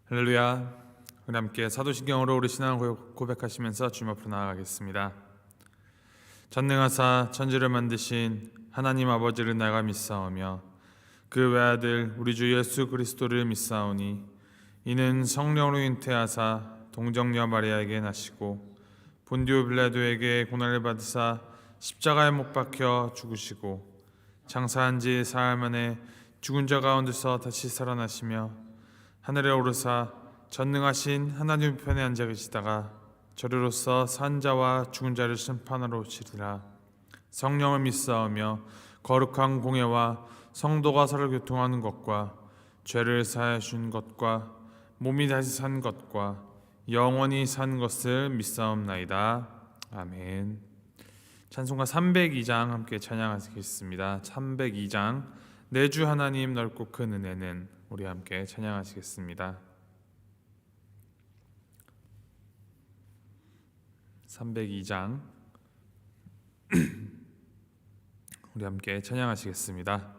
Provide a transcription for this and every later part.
할렐루야. 우리 함께 사도신경으로 우리 신앙을 고백하시면서 주님 앞으로 나아가겠습니다. 전능하사 천지를 만드신 하나님 아버지를 내가 믿사오며 그 외아들 우리 주 예수 그리스도를 믿사오니 이는 성령으로 잉태하사 동정녀 마리아에게 나시고 본디오 빌라도에게 고난을 받으사 십자가에 못 박혀 죽으시고 장사한 지 사흘 만에 죽은 자 가운데서 다시 살아나시며 하늘에 오르사 전능하신 하나님 편에 앉아 계시다가 저리로서 산 자와 죽은 자를 심판하러 오시리라. 성령을 믿사오며 거룩한 공예와 성도가 서로 교통하는 것과 죄를 사하여 준 것과 몸이 다시 산 것과 영원히 산 것을 믿사옵나이다. 아멘. 찬송가 302장 함께 찬양하시겠습니다. 302장 내 주 하나님 넓고 큰 은혜는 우리 함께 찬양하시겠습니다. 302장 우리 함께 찬양하시겠습니다.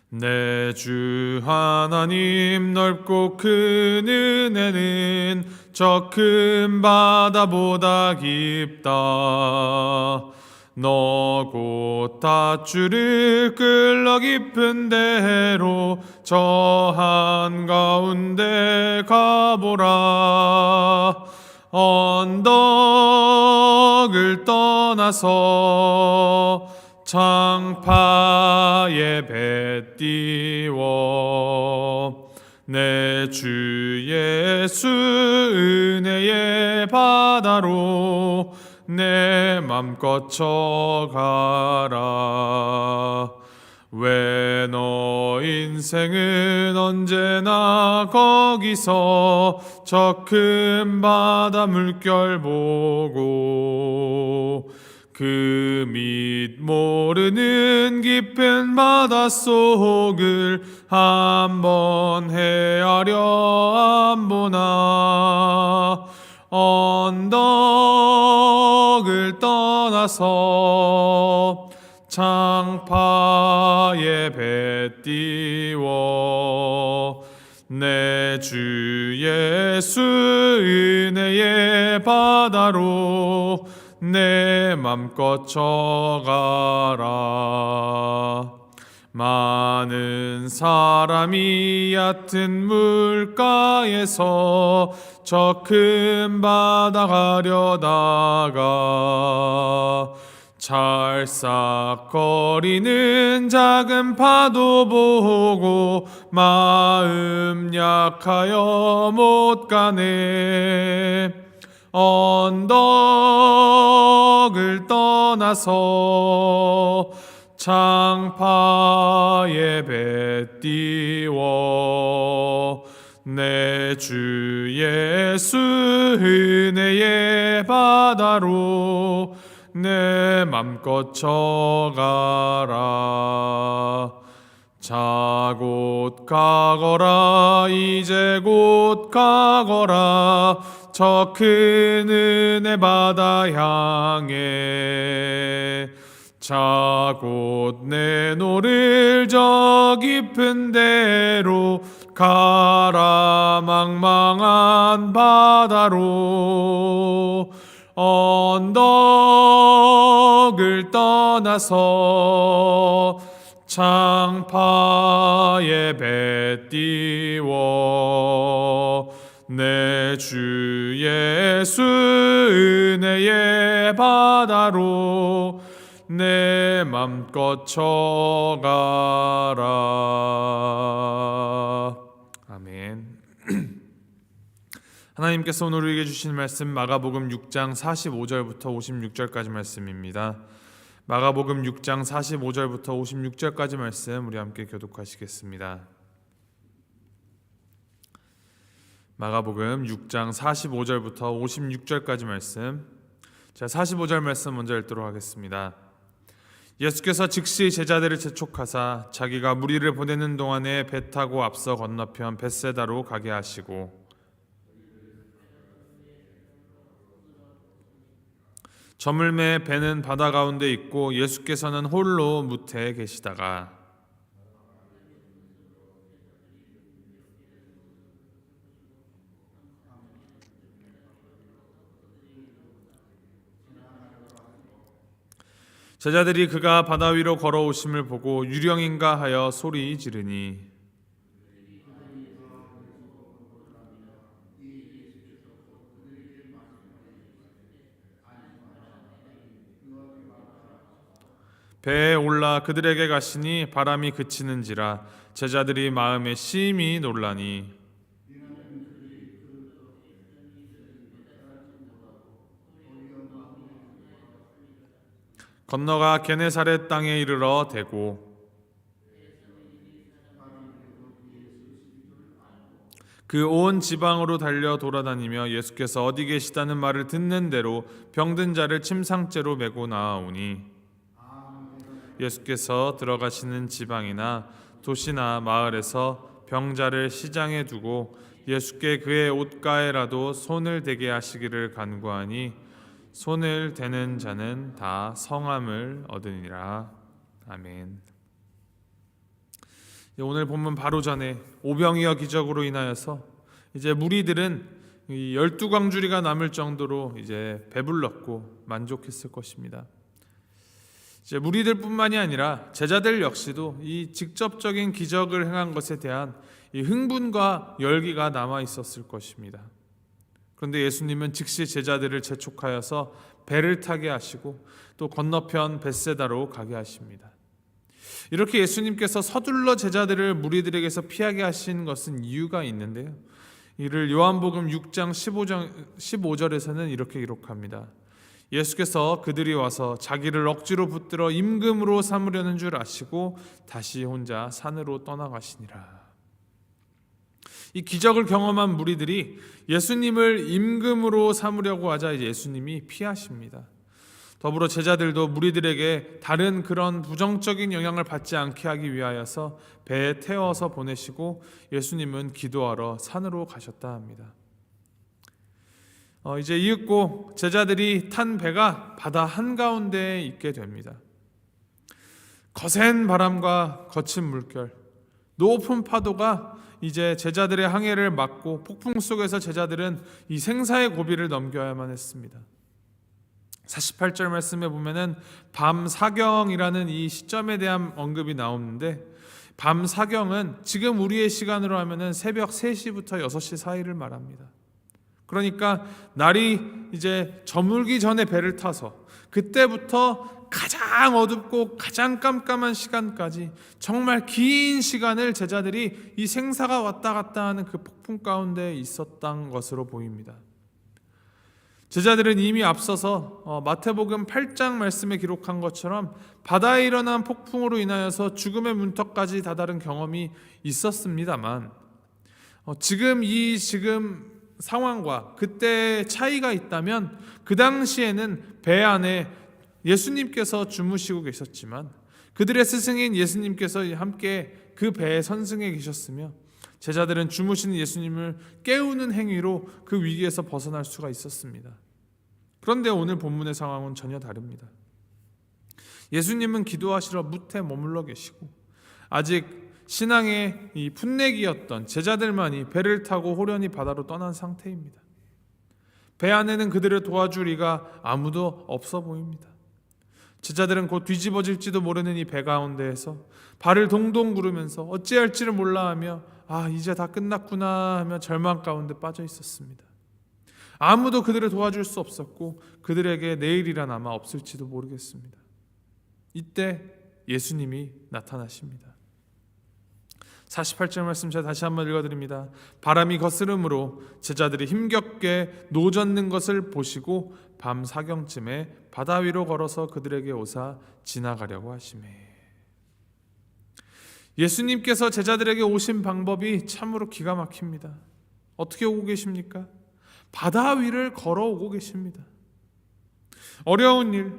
내 주 하나님 넓고 큰 은혜는 저 큰 바다보다 깊다. 너 곧 닷줄을 끌러 깊은 데로 저 한가운데 가보라. 언덕을 떠나서 창파에 배 띄워 내 주 예수 은혜의 바다로 내 맘껏 쳐가라. 왜 너 인생은 언제나 거기서 저 큰 바다 물결 보고 그 밑 모르는 깊은 바닷속을 한번 헤아려 안 보나. 언덕을 떠나서 창파에 배 띄워 내 주 예수 은혜의 바다로 내 맘껏 쳐가라. 많은 사람이 얕은 물가에서 저 큰 바다 가려다가 찰싹거리는 작은 파도 보고 마음 약하여 못 가네. 언덕을 떠나서 창파에 배 띄워 내 주 예수 은혜의 바다로 내 맘껏 쳐가라. 자 곧 가거라. 이제 곧 가거라. 저 큰 은혜 바다 향해 자 곧 내노를 저 깊은 데로 가라. 망망한 바다로 언덕을 떠나서 창파에 배 띄워 내 주 예수 은혜의 바다로 내 맘껏 쳐가라. 아멘. 하나님께서 오늘 우리에게 주신 말씀 마가복음 6장 45절부터 56절까지 말씀입니다. 마가복음 6장 45절부터 56절까지 말씀 우리 함께 교독하시겠습니다. 마가복음 6장 45절부터 56절까지 말씀. 자, 45절 말씀 먼저 읽도록 하겠습니다. 예수께서 즉시 제자들을 재촉하사 자기가 무리를 보내는 동안에 배 타고 앞서 건너편 벳세다로 가게 하시고 저물매 배는 바다 가운데 있고 예수께서는 홀로 무태에 계시다가 제자들이 그가 바다 위로 걸어오심을 보고 유령인가 하여 소리 지르니 배에 올라 그들에게 가시니 바람이 그치는지라 제자들이 마음에 심히 놀라니 건너가 게네사렛 땅에 이르러 대고 그 온 지방으로 달려 돌아다니며 예수께서 어디 계시다는 말을 듣는 대로 병든 자를 침상째로 메고 나아오니 예수께서 들어가시는 지방이나 도시나 마을에서 병자를 시장에 두고 예수께 그의 옷가에라도 손을 대게 하시기를 간구하니 손을 대는 자는 다 성함을 얻으니라. 아멘. 오늘 본문 바로 전에 오병이어 기적으로 인하여서 이제 무리들은 12광주리가 남을 정도로 이제 배불렀고 만족했을 것입니다. 이제 무리들뿐만이 아니라 제자들 역시도 이 직접적인 기적을 행한 것에 대한 이 흥분과 열기가 남아 있었을 것입니다. 그런데 예수님은 즉시 제자들을 재촉하여서 배를 타게 하시고 또 건너편 벳세다로 가게 하십니다. 이렇게 예수님께서 서둘러 제자들을 무리들에게서 피하게 하신 것은 이유가 있는데요. 이를 요한복음 6장 15절에서는 이렇게 기록합니다. 예수께서 그들이 와서 자기를 억지로 붙들어 임금으로 삼으려는 줄 아시고 다시 혼자 산으로 떠나가시니라. 이 기적을 경험한 무리들이 예수님을 임금으로 삼으려고 하자 이제 예수님이 피하십니다. 더불어 제자들도 무리들에게 다른 그런 부정적인 영향을 받지 않게 하기 위하여서 배에 태워서 보내시고 예수님은 기도하러 산으로 가셨다 합니다. 이제 이윽고 제자들이 탄 배가 바다 한가운데에 있게 됩니다. 거센 바람과 거친 물결, 높은 파도가 이제 제자들의 항해를 막고 폭풍 속에서 제자들은 이 생사의 고비를 넘겨야만 했습니다. 48절 말씀에 보면은 밤 사경이라는 이 시점에 대한 언급이 나오는데 밤 사경은 지금 우리의 시간으로 하면은 새벽 3시부터 6시 사이를 말합니다. 그러니까 날이 이제 저물기 전에 배를 타서 그때부터 가장 어둡고 가장 깜깜한 시간까지 정말 긴 시간을 제자들이 이 생사가 왔다 갔다 하는 그 폭풍 가운데 있었던 것으로 보입니다. 제자들은 이미 앞서서 마태복음 8장 말씀에 기록한 것처럼 바다에 일어난 폭풍으로 인하여서 죽음의 문턱까지 다다른 경험이 있었습니다만 지금 상황과 그때의 차이가 있다면 그 당시에는 배 안에 예수님께서 주무시고 계셨지만 그들의 스승인 예수님께서 함께 그 배에 선승해 계셨으며 제자들은 주무시는 예수님을 깨우는 행위로 그 위기에서 벗어날 수가 있었습니다. 그런데 오늘 본문의 상황은 전혀 다릅니다. 예수님은 기도하시러 무태 머물러 계시고 아직 신앙의 이 풋내기였던 제자들만이 배를 타고 호련히 바다로 떠난 상태입니다. 배 안에는 그들을 도와줄 이가 아무도 없어 보입니다. 제자들은 곧 뒤집어질지도 모르는 이 배 가운데에서 발을 동동 구르면서 어찌할지를 몰라 하며 이제 다 끝났구나 하며 절망 가운데 빠져 있었습니다. 아무도 그들을 도와줄 수 없었고 그들에게 내일이란 아마 없을지도 모르겠습니다. 이때 예수님이 나타나십니다. 48절 말씀 제가 다시 한번 읽어드립니다. 바람이 거스름으로 제자들이 힘겹게 노젓는 것을 보시고 밤 사경쯤에 바다 위로 걸어서 그들에게 오사 지나가려고 하시매. 예수님께서 제자들에게 오신 방법이 참으로 기가 막힙니다. 어떻게 오고 계십니까? 바다 위를 걸어오고 계십니다. 어려운 일,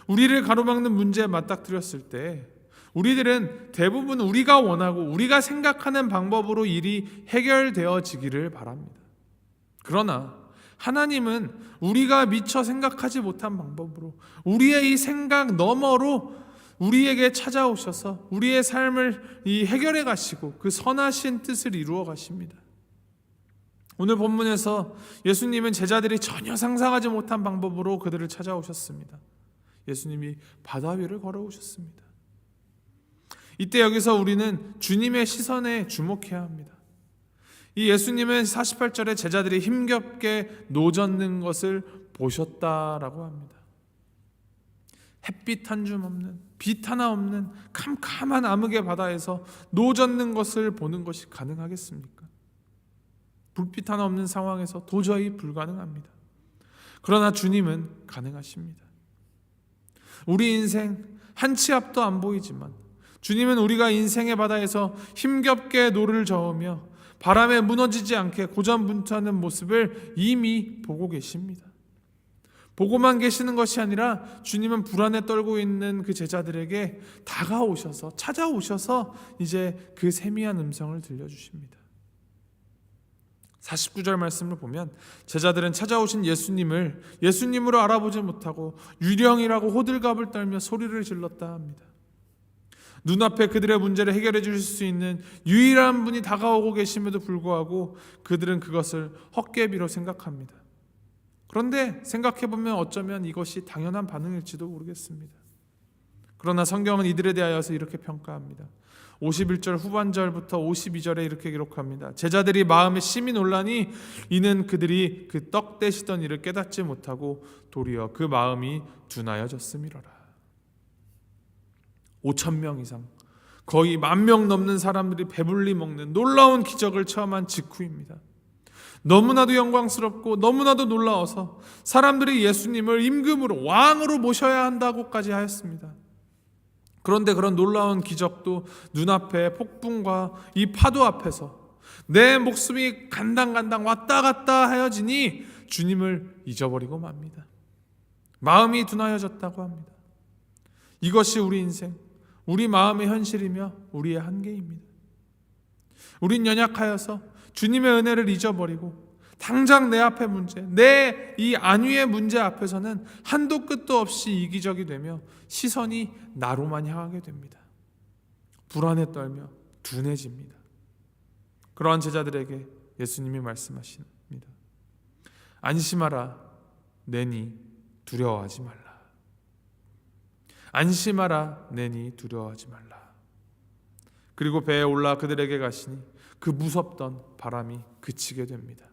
우리를 가로막는 문제에 맞닥뜨렸을 때 우리들은 대부분 우리가 원하고 우리가 생각하는 방법으로 일이 해결되어지기를 바랍니다. 그러나 하나님은 우리가 미처 생각하지 못한 방법으로 우리의 이 생각 너머로 우리에게 찾아오셔서 우리의 삶을 해결해 가시고 그 선하신 뜻을 이루어 가십니다. 오늘 본문에서 예수님은 제자들이 전혀 상상하지 못한 방법으로 그들을 찾아오셨습니다. 예수님이 바다 위를 걸어오셨습니다. 이때 여기서 우리는 주님의 시선에 주목해야 합니다. 이 예수님은 48절에 제자들이 힘겹게 노젓는 것을 보셨다라고 합니다. 햇빛 한 줌 없는, 빛 하나 없는 캄캄한 암흑의 바다에서 노젓는 것을 보는 것이 가능하겠습니까? 불빛 하나 없는 상황에서 도저히 불가능합니다. 그러나 주님은 가능하십니다. 우리 인생 한 치 앞도 안 보이지만 주님은 우리가 인생의 바다에서 힘겹게 노를 저으며 바람에 무너지지 않게 고전분투하는 모습을 이미 보고 계십니다. 보고만 계시는 것이 아니라 주님은 불안에 떨고 있는 그 제자들에게 다가오셔서 찾아오셔서 이제 그 세미한 음성을 들려주십니다. 49절 말씀을 보면 제자들은 찾아오신 예수님으로 알아보지 못하고 유령이라고 호들갑을 떨며 소리를 질렀다 합니다. 눈앞에 그들의 문제를 해결해 주실 수 있는 유일한 분이 다가오고 계심에도 불구하고 그들은 그것을 헛개비로 생각합니다. 그런데 생각해보면 어쩌면 이것이 당연한 반응일지도 모르겠습니다. 그러나 성경은 이들에 대하여서 이렇게 평가합니다. 51절 후반절부터 52절에 이렇게 기록합니다. 제자들이 마음에 심히 놀라니 이는 그들이 그 떡 떼시던 일을 깨닫지 못하고 도리어 그 마음이 둔하여졌음이로라. 5,000명 이상, 거의 10,000명 넘는 사람들이 배불리 먹는 놀라운 기적을 체험한 직후입니다. 너무나도 영광스럽고 너무나도 놀라워서 사람들이 예수님을 임금으로, 왕으로 모셔야 한다고까지 하였습니다. 그런데 그런 놀라운 기적도 눈앞에 폭풍과 이 파도 앞에서 내 목숨이 간당간당 왔다 갔다 하여지니 주님을 잊어버리고 맙니다. 마음이 둔하여졌다고 합니다. 이것이 우리 인생, 우리 마음의 현실이며 우리의 한계입니다. 우린 연약하여서 주님의 은혜를 잊어버리고 당장 내 앞의 문제, 내 이 안위의 문제 앞에서는 한도 끝도 없이 이기적이 되며 시선이 나로만 향하게 됩니다. 불안에 떨며 둔해집니다. 그러한 제자들에게 예수님이 말씀하십니다. 안심하라, 내니 두려워하지 말라. 안심하라, 내니 두려워하지 말라. 그리고 배에 올라 그들에게 가시니 그 무섭던 바람이 그치게 됩니다.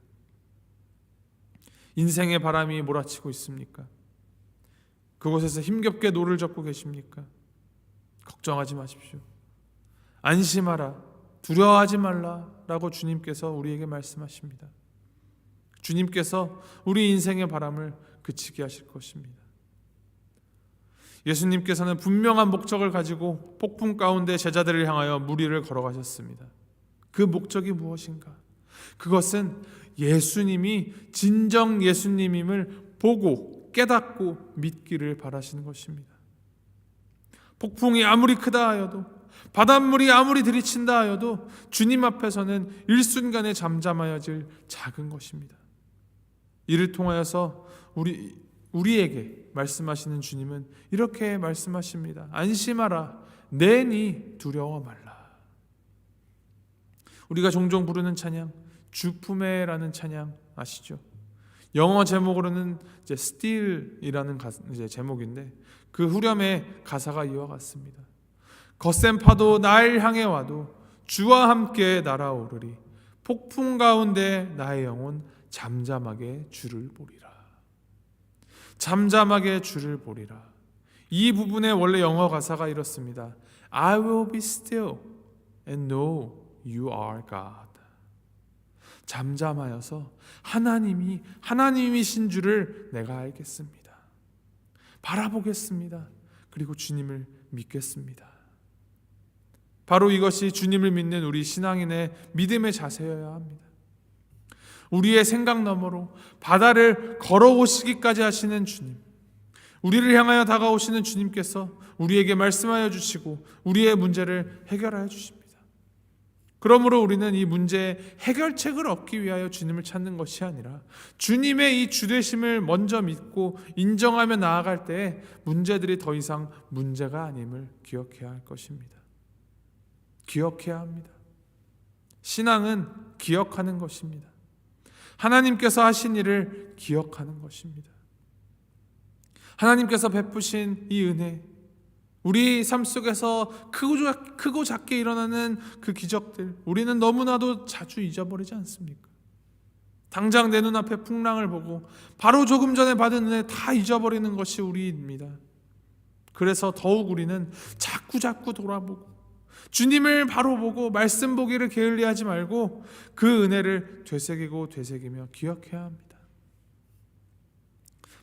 인생의 바람이 몰아치고 있습니까? 그곳에서 힘겹게 노를 젓고 계십니까? 걱정하지 마십시오. 안심하라, 두려워하지 말라라고 주님께서 우리에게 말씀하십니다. 주님께서 우리 인생의 바람을 그치게 하실 것입니다. 예수님께서는 분명한 목적을 가지고 폭풍 가운데 제자들을 향하여 무리를 걸어가셨습니다. 그 목적이 무엇인가? 그것은 예수님이 진정 예수님임을 보고 깨닫고 믿기를 바라시는 것입니다. 폭풍이 아무리 크다 하여도, 바닷물이 아무리 들이친다 하여도 주님 앞에서는 일순간에 잠잠하여질 작은 것입니다. 이를 통하여서 우리에게 말씀하시는 주님은 이렇게 말씀하십니다. 안심하라, 내니 두려워 말라. 우리가 종종 부르는 찬양, 주품에라는 찬양 아시죠? 영어 제목으로는 이제 Still이라는 제목인데 그 후렴의 가사가 이와 같습니다. 거센 파도 날 향해 와도 주와 함께 날아오르리. 폭풍 가운데 나의 영혼 잠잠하게 주를 보리라. 잠잠하게 주를 보리라. 이 부분의 원래 영어 가사가 이렇습니다. I will be still and know you are God. 잠잠하여서 하나님이신 줄을 내가 알겠습니다. 바라보겠습니다. 그리고 주님을 믿겠습니다. 바로 이것이 주님을 믿는 우리 신앙인의 믿음의 자세여야 합니다. 우리의 생각 너머로 바다를 걸어오시기까지 하시는 주님, 우리를 향하여 다가오시는 주님께서 우리에게 말씀하여 주시고 우리의 문제를 해결하여 주십니다. 그러므로 우리는 이 문제의 해결책을 얻기 위하여 주님을 찾는 것이 아니라 주님의 이 주되심을 먼저 믿고 인정하며 나아갈 때에 문제들이 더 이상 문제가 아님을 기억해야 할 것입니다. 기억해야 합니다. 신앙은 기억하는 것입니다. 하나님께서 하신 일을 기억하는 것입니다. 하나님께서 베푸신 이 은혜, 우리 삶 속에서 크고 작게 일어나는 그 기적들, 우리는 너무나도 자주 잊어버리지 않습니까? 당장 내 눈앞에 풍랑을 보고 바로 조금 전에 받은 은혜 다 잊어버리는 것이 우리입니다. 그래서 더욱 우리는 자꾸 돌아보고 주님을 바로 보고 말씀 보기를 게을리하지 말고 그 은혜를 되새기며 기억해야 합니다.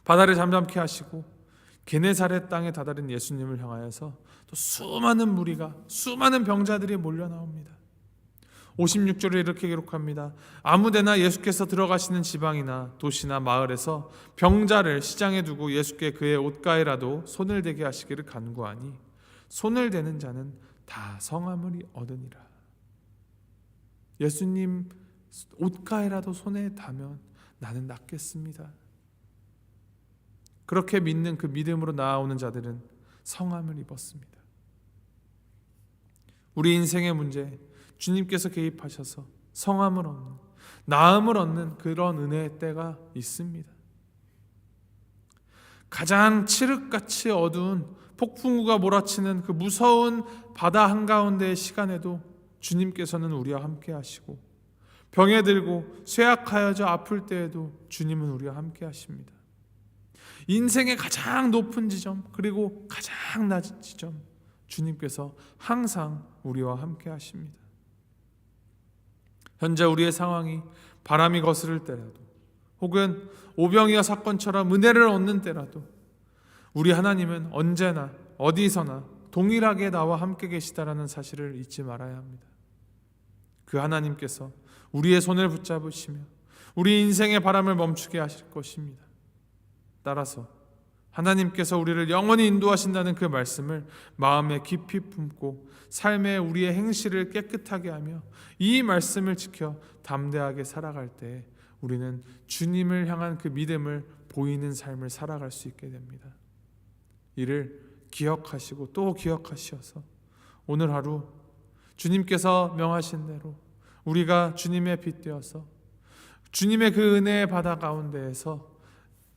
바다를 잠잠케 하시고 게네사렛 땅에 다다른 예수님을 향하여서 또 수많은 무리가, 수많은 병자들이 몰려 나옵니다. 56절에 이렇게 기록합니다. 아무데나 예수께서 들어가시는 지방이나 도시나 마을에서 병자를 시장에 두고 예수께 그의 옷가에라도 손을 대게 하시기를 간구하니 손을 대는 자는 다 성함을 얻으니라. 예수님 옷가에라도 손에 닿으면 나는 낫겠습니다. 그렇게 믿는 그 믿음으로 나아오는 자들은 성함을 입었습니다. 우리 인생의 문제, 주님께서 개입하셔서 성함을 얻는, 나음을 얻는 그런 은혜의 때가 있습니다. 가장 칠흑같이 어두운 폭풍우가 몰아치는 그 무서운 바다 한가운데의 시간에도 주님께서는 우리와 함께 하시고, 병에 들고 쇠약하여져 아플 때에도 주님은 우리와 함께 하십니다. 인생의 가장 높은 지점, 그리고 가장 낮은 지점, 주님께서 항상 우리와 함께 하십니다. 현재 우리의 상황이 바람이 거스를 때라도, 혹은 오병이어 사건처럼 은혜를 얻는 때라도 우리 하나님은 언제나 어디서나 동일하게 나와 함께 계시다라는 사실을 잊지 말아야 합니다. 그 하나님께서 우리의 손을 붙잡으시며 우리 인생의 바람을 멈추게 하실 것입니다. 따라서 하나님께서 우리를 영원히 인도하신다는 그 말씀을 마음에 깊이 품고 삶의 우리의 행실을 깨끗하게 하며 이 말씀을 지켜 담대하게 살아갈 때 우리는 주님을 향한 그 믿음을 보이는 삶을 살아갈 수 있게 됩니다. 이를 기억하시고 또 기억하셔서 오늘 하루 주님께서 명하신 대로 우리가 주님의 빛 되어서 주님의 그 은혜의 바다 가운데에서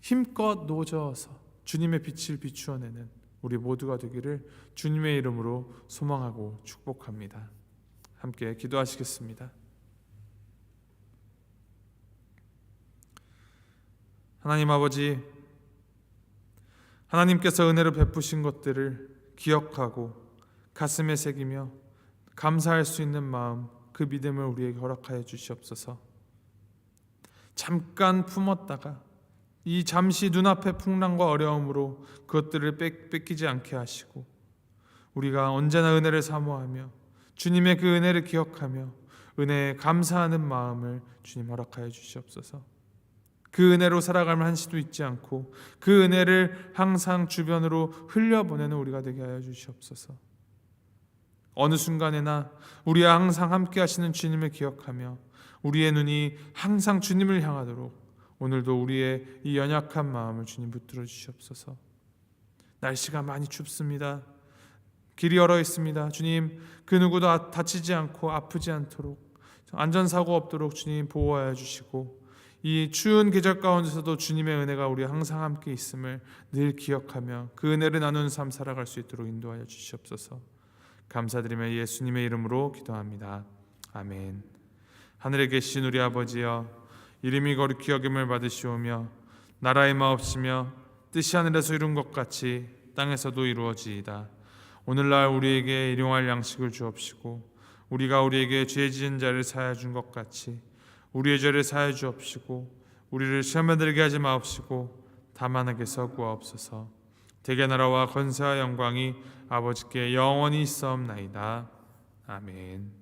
힘껏 노저어서 주님의 빛을 비추어내는 우리 모두가 되기를 주님의 이름으로 소망하고 축복합니다. 함께 기도하시겠습니다. 하나님 아버지, 하나님께서 은혜로 베푸신 것들을 기억하고 가슴에 새기며 감사할 수 있는 마음, 그 믿음을 우리에게 허락하여 주시옵소서. 잠깐 품었다가 이 잠시 눈앞의 풍랑과 어려움으로 그것들을 뺏기지 않게 하시고 우리가 언제나 은혜를 사모하며 주님의 그 은혜를 기억하며 은혜에 감사하는 마음을 주님 허락하여 주시옵소서. 그 은혜로 살아갈 한시도 잊지 않고 그 은혜를 항상 주변으로 흘려보내는 우리가 되게 하여 주시옵소서. 어느 순간에나 우리와 항상 함께 하시는 주님을 기억하며 우리의 눈이 항상 주님을 향하도록 오늘도 우리의 이 연약한 마음을 주님 붙들어 주시옵소서. 날씨가 많이 춥습니다. 길이 얼어 있습니다. 주님, 그 누구도 다치지 않고 아프지 않도록 안전사고 없도록 주님 보호하여 주시고 이 추운 계절 가운데서도 주님의 은혜가 우리 항상 함께 있음을 늘 기억하며 그 은혜를 나누는 삶 살아갈 수 있도록 인도하여 주시옵소서. 감사드리며 예수님의 이름으로 기도합니다. 아멘. 하늘에 계신 우리 아버지여, 이름이 거룩히 여김을 받으시오며 나라의 마옵시며 뜻이 하늘에서 이룬 것 같이 땅에서도 이루어지이다. 오늘날 우리에게 일용할 양식을 주옵시고 우리가 우리에게 죄 지은 자를 사하여 준 것 같이 우리의 죄를 사하여 주옵시고 우리를 시험에 들게 하지 마옵시고 다만 악에서 구하옵소서. 대개 나라와 권세와 영광이 아버지께 영원히 있사옵나이다. 아멘.